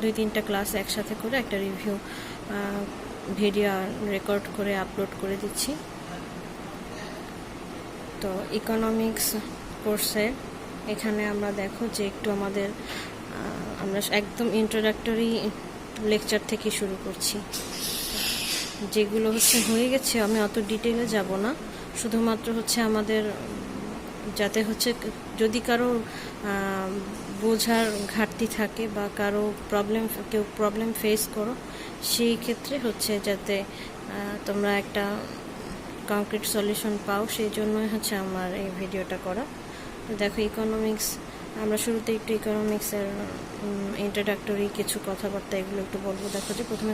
দুই তিনটা ক্লাস একসাথে করে একটা রিভিউ ভিডিও রেকর্ড করে আপলোড করে দিচ্ছি। তো ইকোনমিক্স কোর্সে এখানে আমরা দেখো যে একটু আমরা একদম ইন্ট্রোডাক্টরি লেকচার থেকে শুরু করছি। যেগুলো হয়ে গেছে আমি অত ডিটেলে যাব না, শুধুমাত্র আমাদের যাতে যদি কারো বোঝার ঘাটতি থাকে বা কারো কেউ প্রবলেম ফেস করো, সেই ক্ষেত্রে যাতে তোমরা একটা কংক্রিট সলিউশন পাও, সেই জন্যই আমার এই ভিডিওটা করা। তো দেখো ইকোনমিক্স, আমরা শুরুতে একটু ইকোনমিক্সের ইন্ট্রোডাক্টরি কিছু কথাবার্তা এগুলো একটু বলবো। দেখো যে প্রথমে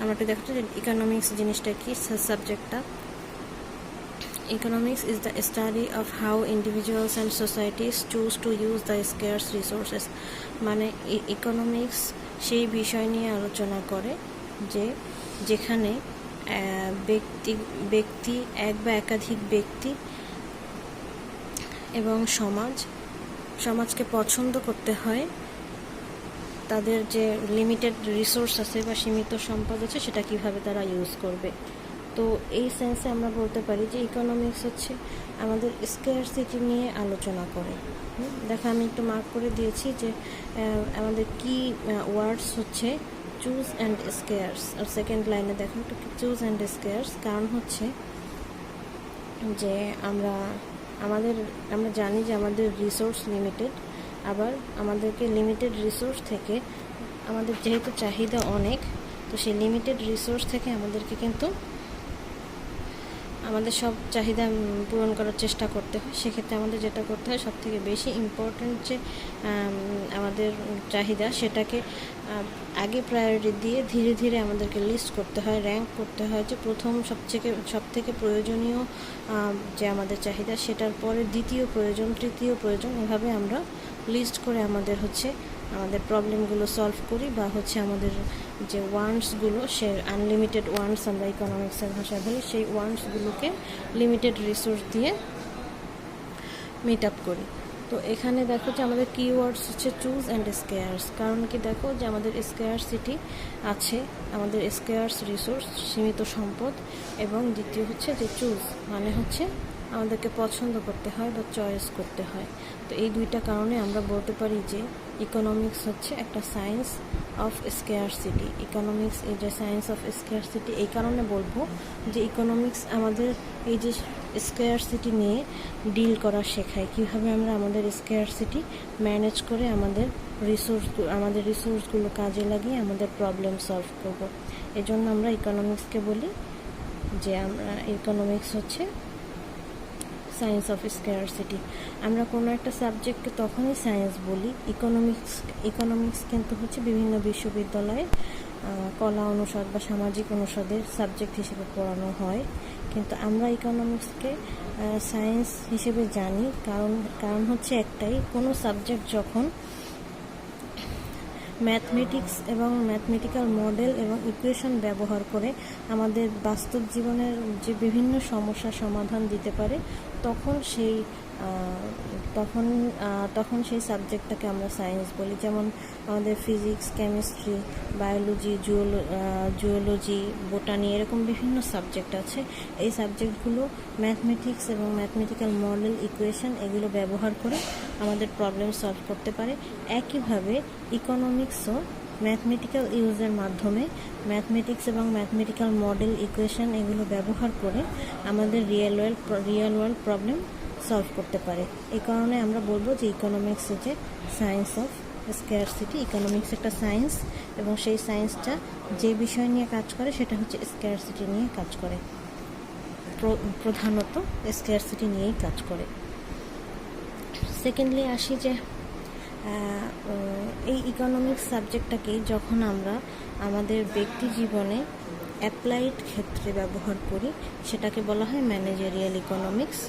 আমরা একটু দেখো যে ইকোনমিক্স জিনিসটা কি, সাবজেক্টটা। Economics is the study of how individuals and societies choose to use the scarce resources. মানে ইকোনমিক্স সেই বিষয় নিয়ে আলোচনা করে যে যেখানে ব্যক্তি এক বা একাধিক ব্যক্তি এবং সমাজকে পছন্দ করতে হয় তাদের যে লিমিটেড রিসোর্স আছে বা সীমিত সম্পদ আছে সেটা কিভাবে তারা ইউজ করবে। তো এই সেন্সে আমরা বলতে পারি যে ইকোনমিক্স আমাদের স্কেয়ারসিটি নিয়ে আলোচনা করে। দেখো আমি একটু মার্ক করে দিয়েছি যে আমাদের কি ওয়ার্ডস চুজ অ্যান্ড স্কেয়ার্স। আর সেকেন্ড লাইনে দেখো একটু চুজ অ্যান্ড স্কেয়ার্স, কারণ যে আমরা জানি যে আমাদের রিসোর্স লিমিটেড, আবার আমাদেরকে লিমিটেড রিসোর্স থেকে আমাদের যেহেতু চাহিদা অনেক, তো সেই লিমিটেড রিসোর্স থেকে আমাদেরকে কিন্তু আমাদের সব চাহিদা পূরণ করার চেষ্টা করতে হয়। সেক্ষেত্রে আমাদের যেটা করতে হয়, সব থেকে বেশি ইম্পর্ট্যান্ট যে আমাদের চাহিদা, সেটাকে আগে প্রায়োরিটি দিয়ে ধীরে ধীরে আমাদেরকে লিস্ট করতে হয়, র্যাঙ্ক করতে হয় যে প্রথম সব থেকে প্রয়োজনীয় যে আমাদের চাহিদা, সেটার পরে দ্বিতীয় প্রয়োজন, তৃতীয় প্রয়োজন, এভাবে আমরা লিস্ট করে আমাদের প্রবলেমগুলো সলভ করি। বা আমাদের যে ওয়ান্টসগুলো, সে আনলিমিটেড ওয়ান্টস আমরা ইকোনমিক্সের ভাষায় বলি, সেই ওয়ান্টসগুলোকে লিমিটেড রিসোর্স দিয়ে মিট আপ করি। তো এখানে দেখো যে আমাদের কিওয়ার্ডস চুজ অ্যান্ড স্কেয়ার্স। কারণ কি, দেখো যে আমাদের স্কেয়ারসিটি আছে, আমাদের স্কেয়ার্স রিসোর্স সীমিত সম্পদ, এবং দ্বিতীয় যে চুজ মানে আমাদেরকে পছন্দ করতে হয় বা চয়েস করতে হয়। তো এই দুইটা কারণে আমরা বলতে পারি যে ইকোনমিক্স একটা science of scarcity. Economics is a science of scarcity. এই কারণে বলবো যে ইকোনমিক্স আমাদের এই যে স্কেয়ারসিটি নিয়ে ডিল করা শেখায়, কীভাবে আমরা আমাদের স্কেয়ারসিটি ম্যানেজ করে আমাদের রিসোর্সগুলো কাজে লাগিয়ে আমাদের প্রবলেম সলভ করব। এজন্য আমরা ইকোনমিক্সকে বলি যে ইকোনমিক্স সায়েন্স অফ স্কেয়ারসিটি। আমরা কোনো একটা সাবজেক্টকে তখনই সায়েন্স বলি, ইকোনমিক্স কিন্তু বিভিন্ন বিশ্ববিদ্যালয়ে কলা অনুষদ বা সামাজিক অনুষদের সাবজেক্ট হিসেবে পড়ানো হয়, কিন্তু আমরা ইকোনমিক্সকে সায়েন্স হিসেবে জানি। কারণ একটাই, কোনো সাবজেক্ট যখন ম্যাথমেটিক্স এবং ম্যাথমেটিক্যাল মডেল এবং ইকুয়েশন ব্যবহার করে আমাদের বাস্তব জীবনের যে বিভিন্ন সমস্যার সমাধান দিতে পারে, তখন সেই সাবজেক্টটাকে আমরা সায়েন্স বলি। যেমন আমাদের physics, chemistry, biology, zoology, botany, এরকম বিভিন্ন সাবজেক্ট আছে। এই সাবজেক্টগুলো ম্যাথমেটিক্স এবং ম্যাথমেটিক্যাল মডেল, ইকুয়েশন এগুলো ব্যবহার করে আমাদের প্রবলেম সলভ করতে পারে। একইভাবে ইকোনমিক্সও ম্যাথমেটিক্যাল ইউজের মাধ্যমে ম্যাথমেটিক্স এবং ম্যাথমেটিক্যাল মডেল, ইকুয়েশন এগুলো ব্যবহার করে আমাদের রিয়েল ওয়ার্ল্ড প্রবলেম সলভ করতে পারে। এই কারণে আমরা বলবো যে ইকোনমিক্স হচ্ছে সায়েন্স অফ স্কেয়ারসিটি। ইকোনমিক্স একটা সায়েন্স, এবং সেই সায়েন্সটা যে বিষয় নিয়ে কাজ করে সেটা স্কেয়ারসিটি নিয়ে কাজ করে, প্রধানত স্কেয়ারসিটি নিয়েই কাজ করে। সেকেন্ডলি আসি যে এই ইকোনমিক্স সাবজেক্টটাকেই যখন আমরা আমাদের ব্যক্তি জীবনে অ্যাপ্লাইড ক্ষেত্রে ব্যবহার করি, সেটাকে বলা হয় ম্যানেজেরিয়াল ইকোনমিক্স।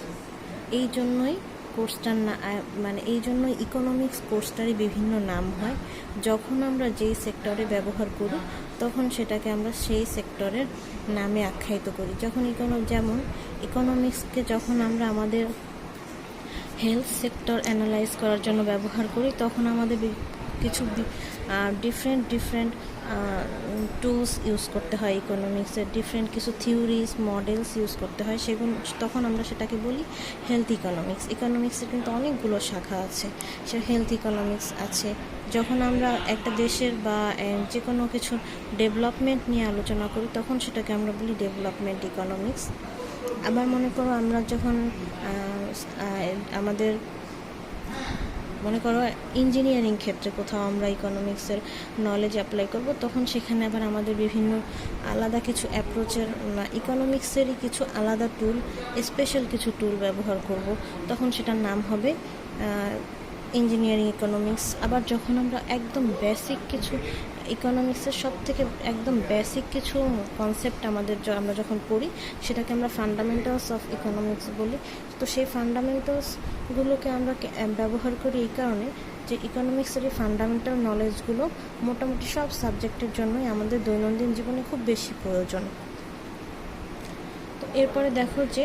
এই জন্যই ইকোনমিক্স কোর্সটারই বিভিন্ন নাম হয়। যখন আমরা যেই সেক্টরে ব্যবহার করি, তখন সেটাকে আমরা সেই সেক্টরের নামে আখ্যায়িত করি। যেমন ইকোনমিক্সকে যখন আমরা আমাদের হেলথ সেক্টর অ্যানালাইজ করার জন্য ব্যবহার করি, তখন আমাদের কিছু ডিফারেন্ট টুলস ইউজ করতে হয়, ইকোনমিক্সের ডিফারেন্ট কিছু থিওরিজ মডেলস ইউজ করতে হয়, সেগুলো তখন আমরা সেটাকে বলি হেলথ ইকোনমিক্স। ইকোনমিক্সের কিন্তু অনেকগুলো শাখা আছে, সে হেলথ ইকোনমিক্স আছে। যখন আমরা একটা দেশের বা যে কোনো কিছু ডেভেলপমেন্ট নিয়ে আলোচনা করি তখন সেটাকে আমরা বলি ডেভেলপমেন্ট ইকোনমিক্স। আবার মনে করো আমরা যখন আমাদের মনে করো ইঞ্জিনিয়ারিং ক্ষেত্রে কোথাও আমরা ইকোনমিক্সের নলেজ অ্যাপ্লাই করব, তখন সেখানে আবার আমাদের বিভিন্ন আলাদা কিছু অ্যাপ্রোচের ইকোনমিক্সেরই কিছু আলাদা টুল, স্পেশাল কিছু টুল ব্যবহার করব, তখন সেটার নাম হবে ইঞ্জিনিয়ারিং ইকোনমিক্স। আবার যখন আমরা একদম বেসিক কিছু ইকোনমিক্সের সব থেকে একদম বেসিক কিছু কনসেপ্ট আমরা যখন পড়ি সেটাকে আমরা ফান্ডামেন্টালস অফ ইকোনমিক্স বলি। তো সেই ফান্ডামেন্টালসগুলোকে আমরা ব্যবহার করি এই কারণে যে ইকোনমিক্সের এই ফান্ডামেন্টাল নলেজগুলো মোটামুটি সব সাবজেক্টের জন্যই আমাদের দৈনন্দিন জীবনে খুব বেশি প্রয়োজন। তো এরপরে দেখো যে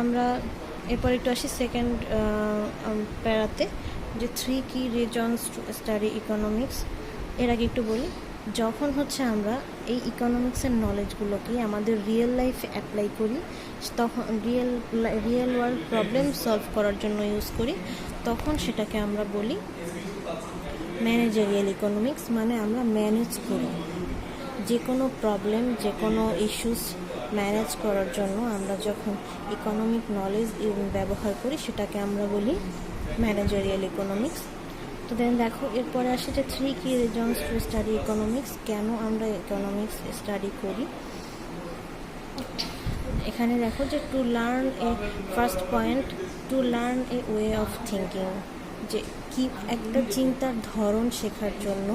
আমরা এরপর একটু আসি সেকেন্ড প্যারাতে, যে 3 key reasons to study economics। এর আগে একটু বলি, যখন হচ্ছে আমরা এই ইকোনমিক্সের নলেজগুলোকে আমাদের রিয়েল লাইফে অ্যাপ্লাই করি, তখন রিয়েল ওয়ার্ল্ড প্রবলেম সলভ করার জন্য ইউজ করি, তখন সেটাকে আমরা বলি ম্যানেজারিয়াল ইকোনমিক্স। মানে আমরা ম্যানেজ করি যে কোনো প্রবলেম, যে কোনো ইস্যুস ম্যানেজ করার জন্য আমরা যখন ইকোনমিক নলেজ ব্যবহার করি সেটাকে আমরা বলি ম্যানেজারিয়াল ইকোনমিক্স। তো দেন দেখো এরপরে আসে যে 3 key reasons to study economics। কেন আমরা ইকোনমিক্স স্টাডি করি, এখানে দেখো যে two learn A first point, two learn a way of thinking, যে কি একটা চিন্তার ধরন শেখার জন্য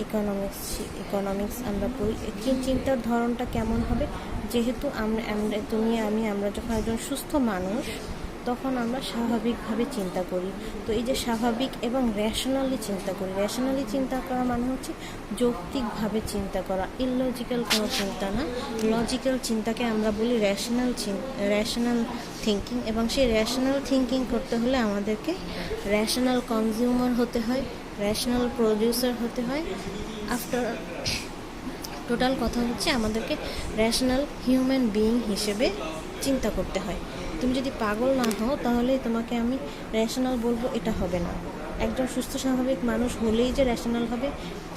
ইকোনমিক্স আমরা পড়ি। কি চিন্তার ধরনটা কেমন হবে, যেহেতু আমরা যখন একজন সুস্থ মানুষ তখন আমরা স্বাভাবিকভাবে চিন্তা করি। তো এই যে স্বাভাবিক এবং র্যাশনালি চিন্তা করি, র্যাশনালি চিন্তা করা মানে হচ্ছে যৌক্তিকভাবে চিন্তা করা, ইললজিক্যাল কোনো চিন্তা না। লজিক্যাল চিন্তাকে আমরা বলি র্যাশনাল থিঙ্কিং। এবং সেই র্যাশনাল থিঙ্কিং করতে হলে আমাদেরকে র্যাশনাল কনজিউমার হতে হয়, র্যাশনাল প্রডিউসার হতে হয়। টোটাল কথা হচ্ছে আমাদেরকে র্যাশনাল হিউম্যান বিইং হিসেবে চিন্তা করতে হয়। তুমি যদি পাগল না হও তাহলে তোমাকে আমি র্যাশনাল বলবো, এটা হবে না। একজন সুস্থ স্বাভাবিক মানুষ হলেই যে র্যাশনাল হবে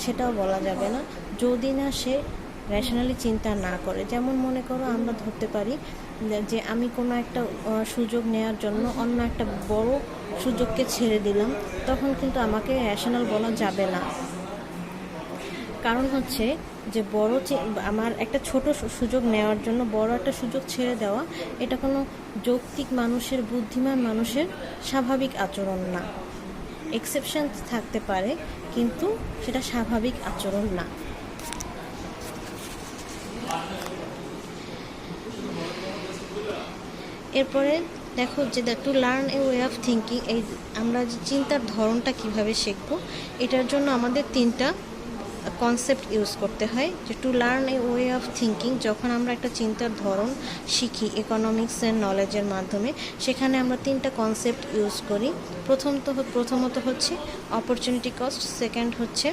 সেটাও বলা যাবে না, যদি না সে র্যাশনালি চিন্তা না করে। যেমন মনে করো আমরা ধরতে পারি যে আমি কোনো একটা সুযোগ নেওয়ার জন্য অন্য একটা বড় সুযোগকে ছেড়ে দিলাম, তখন কিন্তু আমাকে র্যাশনাল বলা যাবে না। কারণ হচ্ছে যে আমার একটা ছোট সুযোগ নেওয়ার জন্য বড় একটা সুযোগ ছেড়ে দেওয়া, এটা কোনো যৌক্তিক মানুষের, বুদ্ধিমান মানুষের স্বাভাবিক আচরণ না। এক্সেপশন থাকতে পারে কিন্তু সেটা স্বাভাবিক আচরণ না। এরপরে দেখো যে two learn a way of thinking, এই আমরা যে চিন্তার ধরনটা কিভাবে শিখবো, এটার জন্য আমাদের 3টা কনসেপ্ট ইউজ করতে হয়। যে two learn a way of thinking, যখন আমরা একটা চিন্তার ধরন শিখি ইকোনমিক্সের নলেজের মাধ্যমে, সেখানে আমরা 3টা কনসেপ্ট ইউজ করি। প্রথমত হচ্ছে অপরচুনিটি কস্ট, সেকেন্ড হচ্ছে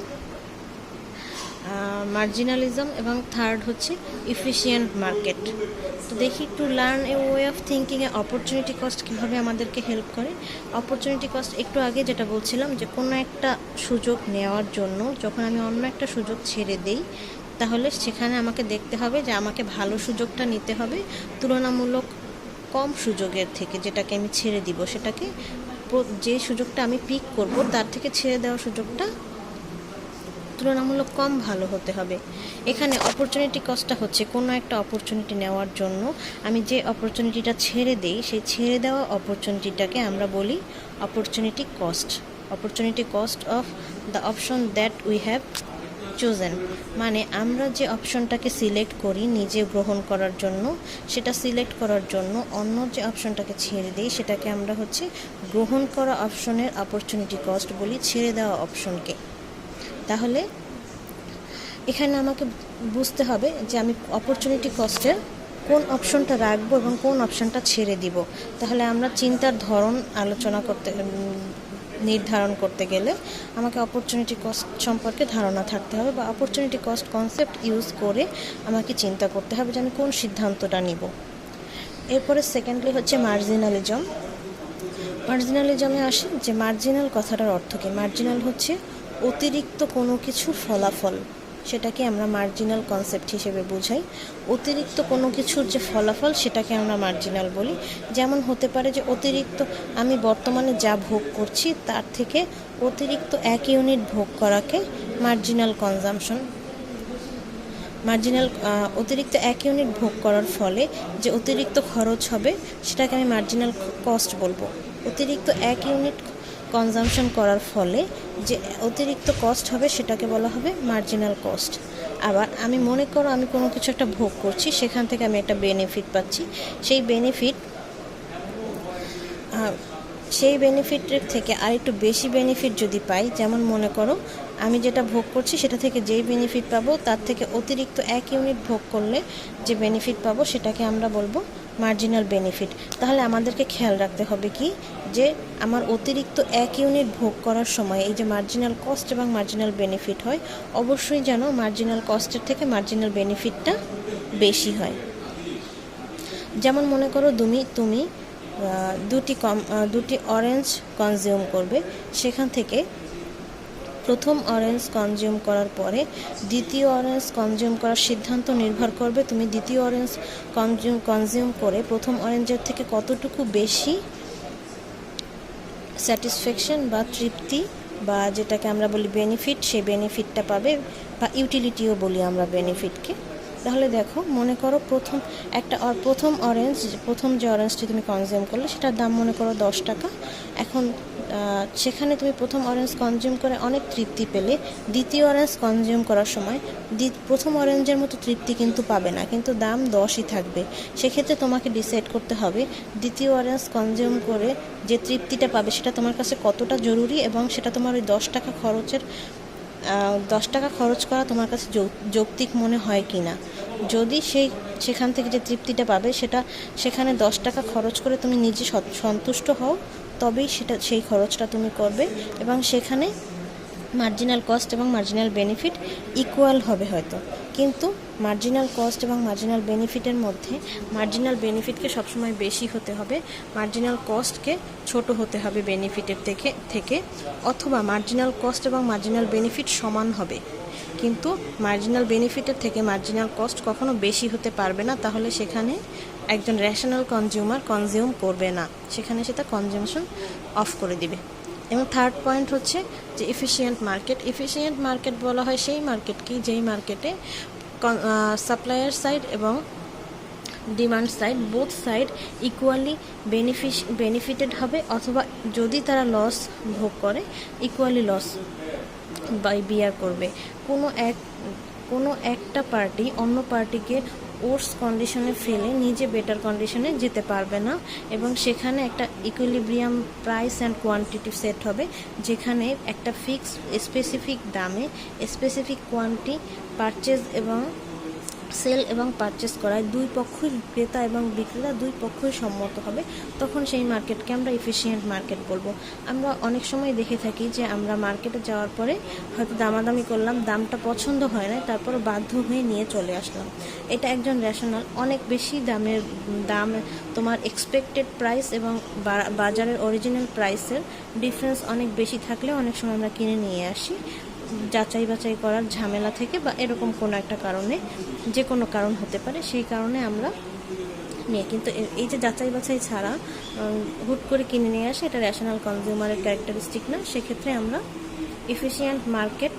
মার্জিনালিজম এবং থার্ড হচ্ছে ইফিশিয়েন্ট মার্কেট। তো দেখি to learn a way of থিঙ্কিংয়ে অপরচুনিটি কস্ট কীভাবে আমাদেরকে হেল্প করে। অপরচুনিটি কস্ট একটু আগে যেটা বলছিলাম, যে কোনো একটা সুযোগ নেওয়ার জন্য যখন আমি অন্য একটা সুযোগ ছেড়ে দেই, তাহলে সেখানে আমাকে দেখতে হবে যে আমাকে ভালো সুযোগটা নিতে হবে তুলনামূলক কম সুযোগের থেকে। যেটাকে আমি ছেড়ে দিব, সেটাকে যে সুযোগটা আমি পিক করব তার থেকে ছেড়ে দেওয়ার সুযোগটা তুলনামূলক কম ভালো হতে হবে। এখানে অপরচুনিটি কস্টটা হচ্ছে কোনো একটা অপরচুনিটি নেওয়ার জন্য আমি যে অপরচুনিটিটা ছেড়ে দেই, সেই ছেড়ে দেওয়া অপরচুনিটিটাকে আমরা বলি opportunity cost of the option that we have chosen. মানে আমরা যে অপশনটাকে সিলেক্ট করি নিজে গ্রহণ করার জন্য, সেটা সিলেক্ট করার জন্য অন্য যে অপশনটাকে ছেড়ে দিই, সেটাকে আমরা হচ্ছে গ্রহণ করা অপশনের অপরচুনিটি কস্ট বলি, ছেড়ে দেওয়া অপশনকে। তাহলে এখানে আমাকে বুঝতে হবে যে আমি অপরচুনিটি কস্টের কোন অপশনটা রাখবো এবং কোন অপশনটা ছেড়ে দিব। তাহলে আমরা চিন্তার ধরন আলোচনা করতে নির্ধারণ করতে গেলে আমাকে অপরচুনিটি কস্ট সম্পর্কে ধারণা থাকতে হবে, বা অপরচুনিটি কস্ট কনসেপ্ট ইউজ করে আমাকে চিন্তা করতে হবে যে আমি কোন সিদ্ধান্তটা নিব। এরপরে সেকেন্ডলি হচ্ছে মার্জিনালিজম। মার্জিনালিজমে আসে যে মার্জিনাল কথাটার অর্থ কী। মার্জিনাল হচ্ছে অতিরিক্ত কোনো কিছুর ফলাফল, সেটাকে আমরা মার্জিনাল কনসেপ্ট হিসেবে বোঝাই। অতিরিক্ত কোনো কিছুর যে ফলাফল সেটাকে আমরা মার্জিনাল বলি। যেমন হতে পারে যে অতিরিক্ত আমি বর্তমানে যা ভোগ করছি তার থেকে অতিরিক্ত 1 ইউনিট ভোগ করাকে মার্জিনাল কনজাম্পশন। অতিরিক্ত 1 ইউনিট ভোগ করার ফলে যে অতিরিক্ত খরচ হবে সেটাকে আমি মার্জিনাল কস্ট বলবো। অতিরিক্ত 1 ইউনিট কনজাম্পশন করার ফলে যে অতিরিক্ত কস্ট হবে সেটাকে বলা হবে মার্জিনাল কস্ট। আবার আমি মনে করো আমি কোনো কিছু একটা ভোগ করছি, সেখান থেকে আমি একটা বেনিফিট পাচ্ছি। সেই বেনিফিটের থেকে আর একটু বেশি বেনিফিট যদি পাই, যেমন মনে করো আমি যেটা ভোগ করছি সেটা থেকে যেই বেনিফিট পাবো তার থেকে অতিরিক্ত 1 ইউনিট ভোগ করলে যে বেনিফিট পাবো সেটাকে আমরা বলবো মার্জিনাল বেনিফিট। তাহলে আমাদেরকে খেয়াল রাখতে হবে কি, যে আমার অতিরিক্ত 1 ইউনিট ভোগ করার সময় এই যে মার্জিনাল কস্ট এবং মার্জিনাল বেনিফিট হয়, অবশ্যই যেন মার্জিনাল কস্টের থেকে মার্জিনাল বেনিফিটটা বেশি হয়। যেমন মনে করো তুমি দুটি অরেঞ্জ কনজিউম করবে, সেখান থেকে প্রথম অরেঞ্জ কনজিউম করার পরে দ্বিতীয় অরেঞ্জ কনজিউম করার সিদ্ধান্ত নির্ভর করবে তুমি দ্বিতীয় অরেঞ্জ কনজিউম করে প্রথম অরেঞ্জের থেকে কতটুকু বেশি স্যাটিসফ্যাকশন বা তৃপ্তি, বা যেটাকে আমরা বলি বেনিফিট, সেই বেনিফিটটা পাবে, বা ইউটিলিটিও বলি আমরা বেনিফিটকে। তাহলে দেখো, মনে করো প্রথম যে অরেঞ্জটি তুমি কনজিউম করলে সেটার দাম মনে করো 10 টাকা। এখন সেখানে তুমি প্রথম অরেঞ্জ কনজিউম করে অনেক তৃপ্তি পেলে, দ্বিতীয় অরেঞ্জ কনজিউম করার সময় প্রথম অরেঞ্জের মতো তৃপ্তি কিন্তু পাবে না, কিন্তু দাম 10ই থাকবে। সেক্ষেত্রে তোমাকে ডিসাইড করতে হবে দ্বিতীয় অরেঞ্জ কনজিউম করে যে তৃপ্তিটা পাবে সেটা তোমার কাছে কতটা জরুরি, এবং সেটা তোমার ওই 10 টাকা খরচ করা তোমার কাছে যৌক্তিক মনে হয় কি না। যদি সেখান থেকে যে তৃপ্তিটা পাবে সেখানে 10 টাকা খরচ করে তুমি নিজে সন্তুষ্ট হও, তবেই সেই খরচটা তুমি করবে, এবং সেখানে মার্জিনাল কস্ট এবং মার্জিনাল বেনিফিট ইকুয়াল হবে হয়তো। কিন্তু মার্জিনাল কস্ট এবং মার্জিনাল বেনিফিটের মধ্যে মার্জিনাল বেনিফিটকে সবসময় বেশি হতে হবে, মার্জিনাল কস্টকে ছোট হতে হবে বেনিফিটের থেকে, অথবা মার্জিনাল কস্ট এবং মার্জিনাল বেনিফিট সমান হবে, কিন্তু মার্জিনাল বেনিফিটের থেকে মার্জিনাল কস্ট কখনো বেশি হতে পারবে না। তাহলে সেখানে একজন র্যাশনাল কনজিউমার কনজিউম করবে না, সেখানে সেটা কনজিউমশন অফ করে দিবে। এবং থার্ড পয়েন্ট হচ্ছে যে এফিশিয়েন্ট মার্কেট বলা হয় সেই মার্কেটকে যেই মার্কেটে সাপ্লায়ার সাইড এবং demand side both side equally benefited হবে, অথবা যদি তারা লস ভোগ করে ইকুয়ালি লস বিয়ার করবে। কোনো একটা পার্টি অন্য পার্টিকে ওর্স কন্ডিশনে ফেলে নিজে বেটার কন্ডিশনে যেতে পারবে না, এবং সেখানে একটা equilibrium price and quantity set হবে, যেখানে একটা ফিক্সড স্পেসিফিক দামে স্পেসিফিক কোয়ান্টিটি পারচেজ এবং সেল এবং পারচেস করায় দুই পক্ষই, ক্রেতা এবং বিক্রেতা দুই পক্ষই সম্মত হবে, তখন সেই মার্কেটকে আমরা এফিশিয়েন্ট মার্কেট বলবো। আমরা অনেক সময় দেখে থাকি যে আমরা মার্কেটে যাওয়ার পরে হয়তো দামাদামি করলাম, দামটা পছন্দ হয় না, তারপর বাধ্য হয়ে নিয়ে চলে আসলাম। এটা একজন রেশনাল, অনেক বেশি দাম তোমার এক্সপেক্টেড প্রাইস এবং বাজারের অরিজিনাল প্রাইসের ডিফারেন্স অনেক বেশি থাকলে অনেক সময় আমরা কিনে নিয়ে আসি, যাচাই বাছাই করার ঝামেলা থেকে, বা এরকম কোনো একটা কারণে, যে কোনো কারণ হতে পারে, সেই কারণে আমরা নিয়ে। কিন্তু এই যে যাচাই বাছাই ছাড়া হুট করে কিনে নিয়ে আসে, এটা রেশনাল কনজিউমারের ক্যারেক্টারিস্টিক না। সেক্ষেত্রে আমরা এফিশিয়েন্ট মার্কেট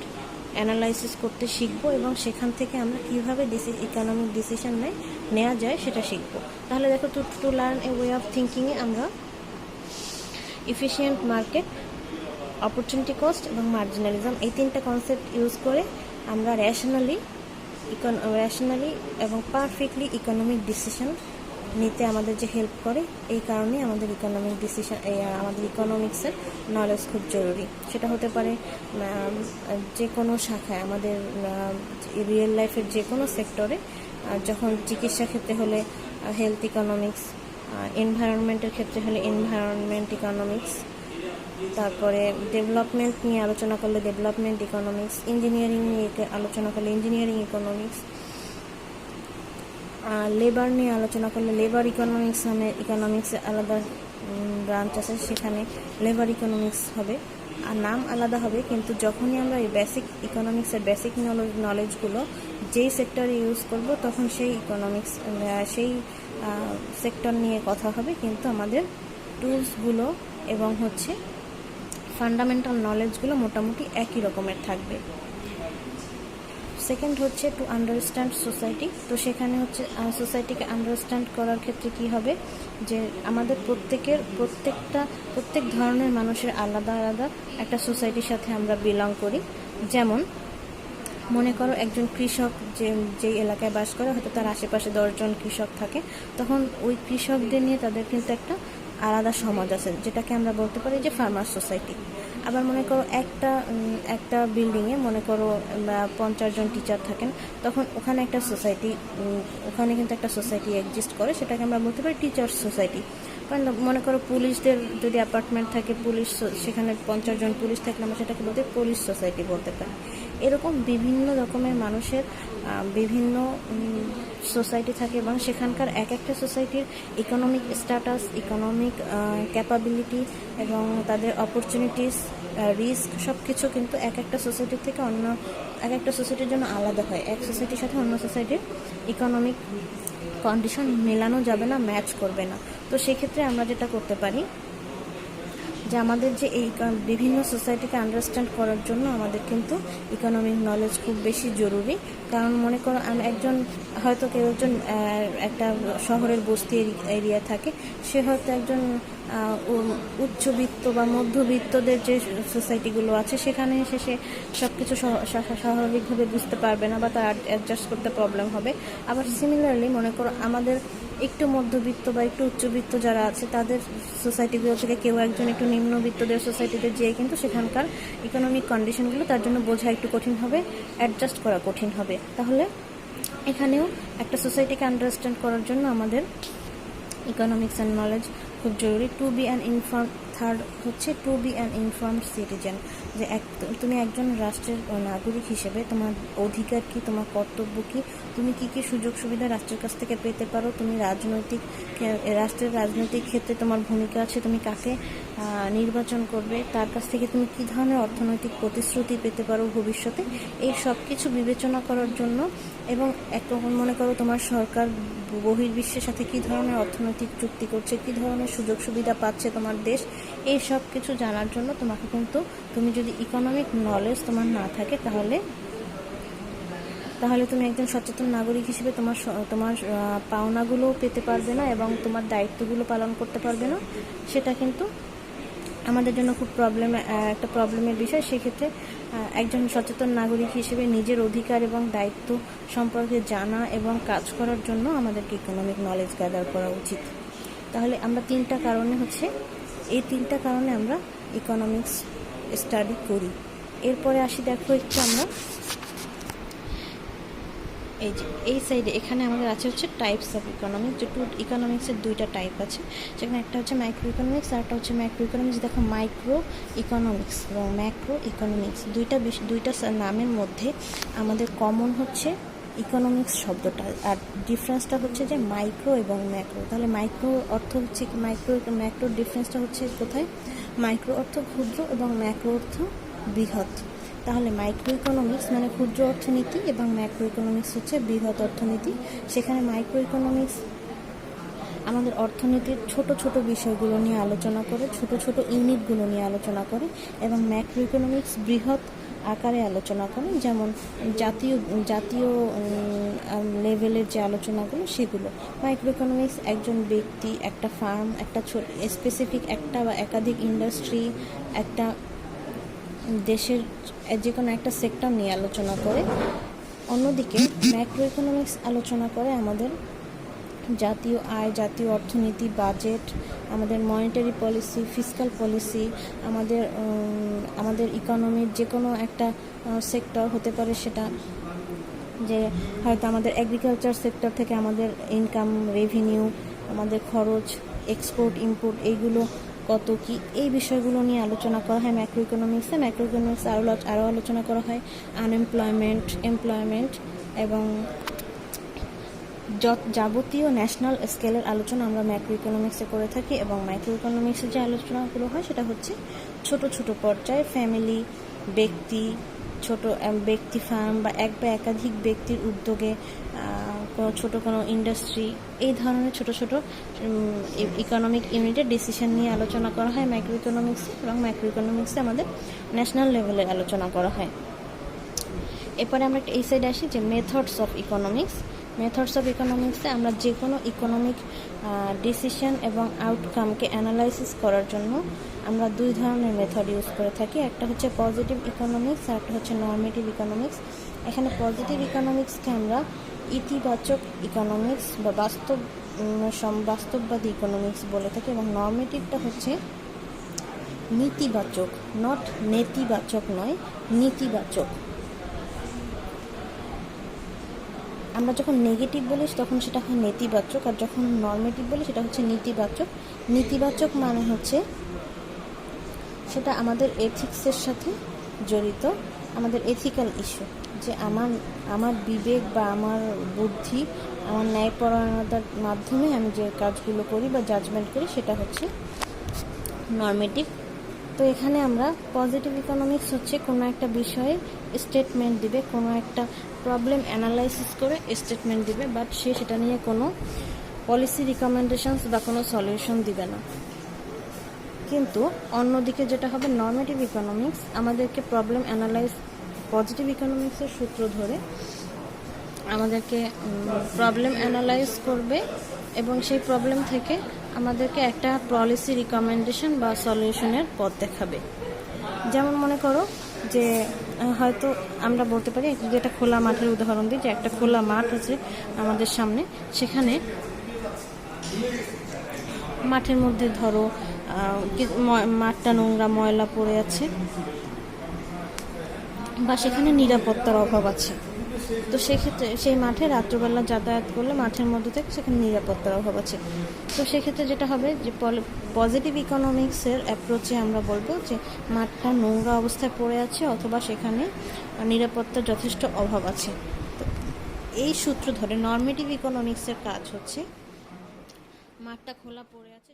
অ্যানালাইসিস করতে শিখব, এবং সেখান থেকে আমরা কীভাবে ইকোনমিক ডিসিশন নেওয়া যায় সেটা শিখব। তাহলে দেখো, to learn a way of থিঙ্কিংয়ে আমরা এফিশিয়েন্ট মার্কেট, অপরচুনিটি কস্ট এবং মার্জিনালিজম, এই তিনটা কনসেপ্ট ইউজ করে আমরা র্যাশনালি এবং পারফেক্টলি ইকোনমিক ডিসিশন নিতে আমাদের যে হেল্প করে, এই কারণে আমাদের আমাদের ইকোনমিক্সের নলেজ খুব জরুরি। সেটা হতে পারে যে কোনো শাখায়, আমাদের রিয়েল লাইফের যে কোনো সেক্টরে, যখন চিকিৎসা ক্ষেত্রে হলে হেলথ ইকোনমিক্স, এনভায়রনমেন্টের ক্ষেত্রে হলে এনভায়রনমেন্ট ইকোনমিক্স, তারপরে ডেভেলপমেন্ট নিয়ে আলোচনা করলে ডেভেলপমেন্ট ইকোনমিক্স, ইঞ্জিনিয়ারিং নিয়ে আলোচনা করলে ইঞ্জিনিয়ারিং ইকোনমিক্স, লেবার নিয়ে আলোচনা করলে লেবার ইকোনমিক্স নামে ইকোনমিক্সের আলাদা ব্রাঞ্চ আছে, সেখানে লেবার ইকোনমিক্স হবে, আর নাম আলাদা হবে, কিন্তু যখনই আমরা এই বেসিক ইকোনমিক্সের বেসিক নলেজগুলো যেই সেক্টরে ইউজ করব তখন সেই ইকোনমিক্স সেই সেক্টর নিয়ে কথা হবে, কিন্তু আমাদের টুলসগুলো এবং হচ্ছে ফান্ডামেন্টাল নলেজগুলো মোটামুটি একই রকমের থাকবে। সেকেন্ড হচ্ছে টু আন্ডারস্ট্যান্ড সোসাইটি। তো সেখানে হচ্ছে সোসাইটিকে আন্ডারস্ট্যান্ড করার ক্ষেত্রে কি হবে, যে আমাদের প্রত্যেক ধরনের মানুষের আলাদা আলাদা একটা সোসাইটির সাথে আমরা বিলং করি। যেমন মনে করো একজন কৃষক যেই এলাকায় বাস করে, হয়তো তার আশেপাশে 10 জন কৃষক থাকে, তখন ওই কৃষকদের নিয়ে তাদের কিন্তু একটা আলাদা সমাজ আছে, যেটাকে আমরা বলতে পারি যে ফার্মার সোসাইটি। আবার মনে করো একটা বিল্ডিংয়ে মনে করো 50 জন টিচার থাকেন, তখন ওখানে একটা সোসাইটি ওখানে কিন্তু একটা সোসাইটি এক্সিস্ট করে, সেটাকে আমরা বলতে পারি টিচার্স সোসাইটি। কারণ মনে করো পুলিশদের যদি অ্যাপার্টমেন্ট থাকে, সেখানে 50 জন পুলিশ থাকলে আমরা সেটাকে বলতে পুলিশ সোসাইটি বলতে পারি। এরকম বিভিন্ন রকমের মানুষের বিভিন্ন সোসাইটি থাকে, এবং সেখানকার এক একটা সোসাইটির ইকোনমিক স্ট্যাটাস, ইকোনমিক ক্যাপাবিলিটি এবং তাদের অপরচুনিটিস, রিস্ক সব কিছু কিন্তু এক একটা সোসাইটির থেকে এক একটা সোসাইটির জন্য আলাদা হয়। এক সোসাইটির সাথে অন্য সোসাইটির ইকোনমিক কন্ডিশন মেলানো যাবে না, ম্যাচ করবে না। তো সেক্ষেত্রে আমরা যেটা করতে পারি, যে আমাদের যে এই বিভিন্ন সোসাইটিকে আন্ডারস্ট্যান্ড করার জন্য আমাদের কিন্তু ইকোনমিক নলেজ খুব বেশি জরুরি। কারণ মনে করো হয়তো কেউ একজন একটা শহরের বস্তি এরিয়া থাকে, সে হয়তো একজন উচ্চবিত্ত বা মধ্যবিত্তদের যে সোসাইটিগুলো আছে সেখানে এসে সে সব কিছু স্বাভাবিকভাবে বুঝতে পারবে না, বা তার অ্যাডজাস্ট করতে প্রবলেম হবে। আবার সিমিলারলি মনে করো আমাদের একটু মধ্যবিত্ত বা একটু উচ্চবিত্ত যারা আছে, তাদের সোসাইটিগুলো থেকে কেউ একজন একটু নিম্নবিত্তদের সোসাইটিতে যেয়ে কিন্তু সেখানকার ইকোনমিক কন্ডিশনগুলো তার জন্য বোঝা একটু কঠিন হবে, অ্যাডজাস্ট করা কঠিন হবে। তাহলে এখানেও একটা সোসাইটিকে আন্ডারস্ট্যান্ড করার জন্য আমাদের ইকোনমিক্স অ্যান্ড নলেজ খুব জরুরি। থার্ড হচ্ছে to be an informed citizen, যে তুমি একজন রাষ্ট্রের নাগরিক হিসেবে তোমার অধিকার কি, তোমার কর্তব্য কি, তুমি কি কি সুযোগ সুবিধা রাষ্ট্রের কাছ থেকে পেতে পারো, তুমি রাষ্ট্রের রাজনৈতিক ক্ষেত্রে তোমার ভূমিকা আছে, তুমি কাকে নির্বাচন করবে, তার কাছ থেকে তুমি কি ধরনের অর্থনৈতিক প্রতিশ্রুতি পেতে পারো ভবিষ্যতে, এই সব কিছু বিবেচনা করার জন্য, এবং মনে করো তোমার সরকার বহির্বিশ্বের সাথে কি ধরনের অর্থনৈতিক চুক্তি করছে, কি ধরনের সুযোগ সুবিধা পাচ্ছে তোমার দেশ, এই সব কিছু জানার জন্য তোমাকে কিন্তু, তুমি যদি ইকোনমিক নলেজ তোমার না থাকে, তাহলে তুমি একজন সচেতন নাগরিক হিসেবে তোমার পাওনাগুলোও পেতে পারবে না এবং তোমার দায়িত্বগুলো পালন করতে পারবে না। সেটা কিন্তু আমাদের জন্য খুব একটা প্রবলেমের বিষয়। সেক্ষেত্রে একজন সচেতন নাগরিক হিসেবে নিজের অধিকার এবং দায়িত্ব সম্পর্কে জানা এবং কাজ করার জন্য আমাদেরকে ইকোনমিক নলেজ গ্যাদার করা উচিত। তাহলে আমরা এই তিনটা কারণে আমরা ইকোনমিক্স স্টাডি করি। এরপরে আসি, দেখো একটু আমরা এই সাইডে এখানে আমাদের আছে হচ্ছে টাইপস অফ ইকোনমিক্স, যে ইকোনমিক্সের 2টা টাইপ আছে, সেখানে একটা হচ্ছে মাইক্রো ইকোনমিক্স আর একটা হচ্ছে ম্যাক্রো ইকোনমিক্স। দেখো মাইক্রো ইকোনমিক্স এবং ম্যাক্রো ইকোনমিক্স দুইটা নামের মধ্যে আমাদের কমন হচ্ছে ইকোনমিক্স শব্দটা, আর ডিফারেন্সটা হচ্ছে যে মাইক্রো এবং ম্যাক্রো। তাহলে মাইক্রো অর্থ হচ্ছে ম্যাক্রোর ডিফারেন্সটা হচ্ছে কোথায়? মাইক্রো অর্থ ক্ষুদ্র এবং ম্যাক্রো অর্থ বৃহৎ। তাহলে মাইক্রো ইকোনমিক্স মানে ক্ষুদ্র অর্থনীতি এবং ম্যাক্রো ইকোনমিক্স হচ্ছে বৃহৎ অর্থনীতি। সেখানে মাইক্রো ইকোনমিক্স আমাদের অর্থনীতির ছোট ছোট বিষয়গুলো নিয়ে আলোচনা করে, ছোট ছোট ইউনিটগুলো নিয়ে আলোচনা করে, এবং ম্যাক্রো ইকোনমিক্স বৃহৎ আকারে আলোচনা করে, যেমন জাতীয় লেভেলের যে আলোচনাগুলো সেগুলো। মাইক্রো ইকোনমিক্স একজন ব্যক্তি, একটা ফার্ম, একটা স্পেসিফিক একটা বা একাধিক ইন্ডাস্ট্রি, একটা দেশের যে কোনো একটা সেক্টর নিয়ে আলোচনা করে। অন্যদিকে ম্যাক্রো ইকোনমিক্স আলোচনা করে আমাদের জাতীয় আয়, জাতীয় অর্থনীতি, বাজেট, আমাদের মনিটারি পলিসি, ফিসক্যাল পলিসি, আমাদের ইকোনমির যে কোনো একটা সেক্টর হতে পারে, সেটা যে হয়তো আমাদের এগ্রিকালচার সেক্টর থেকে আমাদের ইনকাম, রেভিনিউ, আমাদের খরচ, এক্সপোর্ট ইম্পোর্ট, এইগুলো কত কি, এই বিষয়গুলো নিয়ে আলোচনা করা হয় ম্যাক্রো ইকোনমিক্সে। ম্যাক্রো ইকোনমিক্সে আরও আলোচনা করা হয় আনএমপ্লয়মেন্ট, এমপ্লয়মেন্ট এবং যাবতীয় ন্যাশনাল স্কেলের আলোচনা আমরা ম্যাক্রো ইকোনমিক্সে করে থাকি। এবং মাইক্রো ইকোনমিক্সে যে আলোচনাগুলো হয় সেটা হচ্ছে ছোট ছোট পর্যায়ে ফ্যামিলি, ব্যক্তি, ছোট ব্যক্তি ফার্ম বা এক বা একাধিক ব্যক্তির উদ্যোগে কোনো ইন্ডাস্ট্রি, এই ধরনের ছোট ছোট ইকোনমিক ইউনিটের ডিসিশন নিয়ে আলোচনা করা হয় মাইক্রো ইকোনমিক্সে। এবং মাইক্রো ইকোনমিক্সে আমাদের ন্যাশনাল লেভেলে আলোচনা করা হয়। এরপরে আমরা এই সাইডে আসি যে methods of economics. Methods of ইকোনমিক্সে আমরা যে কোনো ইকোনমিক ডিসিশন এবং আউটকামকে অ্যানালাইসিস করার জন্য আমরা দুই ধরনের মেথড ইউজ করে থাকি। একটা হচ্ছে পজিটিভ ইকোনমিক্স আর একটা হচ্ছে নর্মেটিভ ইকোনমিক্স। এখানে পজিটিভ ইকোনমিক্সকে আমরা ইতিবাচক ইকোনমিক্স বা বাস্তববাদী ইকোনমিক্স বলে থাকি, এবং নর্মেটিভটা হচ্ছে নীতিবাচক, নট নেতিবাচক নয়, নীতিবাচক। আমরা যখন নেগেটিভ বলি তখন সেটা হয় নেতিবাচক, আর যখন নর্মেটিভ বলি সেটা হচ্ছে নীতিবাচক। নীতিবাচক মানে হচ্ছে সেটা আমাদের এথিক্সের সাথে জড়িত, আমাদের এথিক্যাল ইস্যু, যে আমার বিবেক বা আমার বুদ্ধি, আমার ন্যায়পরায়ণতার মাধ্যমে আমি যে কাজগুলো করি বা জাজমেন্ট করি সেটা হচ্ছে নর্মেটিভ। তো এখানে আমরা পজিটিভ ইকোনমিক্স হচ্ছে কোনো একটা বিষয়ে স্টেটমেন্ট দিবে, কোনো একটা প্রবলেম অ্যানালাইসিস করে স্টেটমেন্ট দিবে, বাট সেটা নিয়ে কোনো পলিসি রিকমেন্ডেশনস বা কোনো সলিউশন দিবে না। কিন্তু অন্যদিকে যেটা হবে নর্মেটিভ ইকোনমিক্স আমাদেরকে প্রবলেম অ্যানালাইজ, পজিটিভ ইকোনমিক্সের সূত্র ধরে আমাদেরকে প্রবলেম অ্যানালাইজ করবে এবং সেই প্রবলেম থেকে আমাদেরকে একটা পলিসি রিকমেন্ডেশন বা সলিউশনের পথ দেখাবে। যেমন মনে করো যে হয়তো আমরা বলতে পারি, যেটা খোলা মাঠের উদাহরণ দিই, যে একটা খোলা মাঠ আছে আমাদের সামনে, সেখানে মাঠের মধ্যে ধরো মাঠটা নোংরা, ময়লা পড়ে আছে, বা সেখানে নিরাপত্তার অভাব আছে। তো সেক্ষেত্রে সেই মাঠে রাত্রবেলা যাতায়াত করলে মাঠের মধ্যে থেকে সেখানে নিরাপত্তার অভাব আছে। তো সেক্ষেত্রে যেটা হবে যে পজিটিভ ইকোনমিক্সের অ্যাপ্রোচে আমরা বলবো যে মাঠটা নোংরা অবস্থায় পড়ে আছে অথবা সেখানে নিরাপত্তার যথেষ্ট অভাব আছে। তো এই সূত্র ধরে নর্মেটিভ ইকোনমিক্সের কাজ হচ্ছে মাঠটা খোলা পড়ে আছে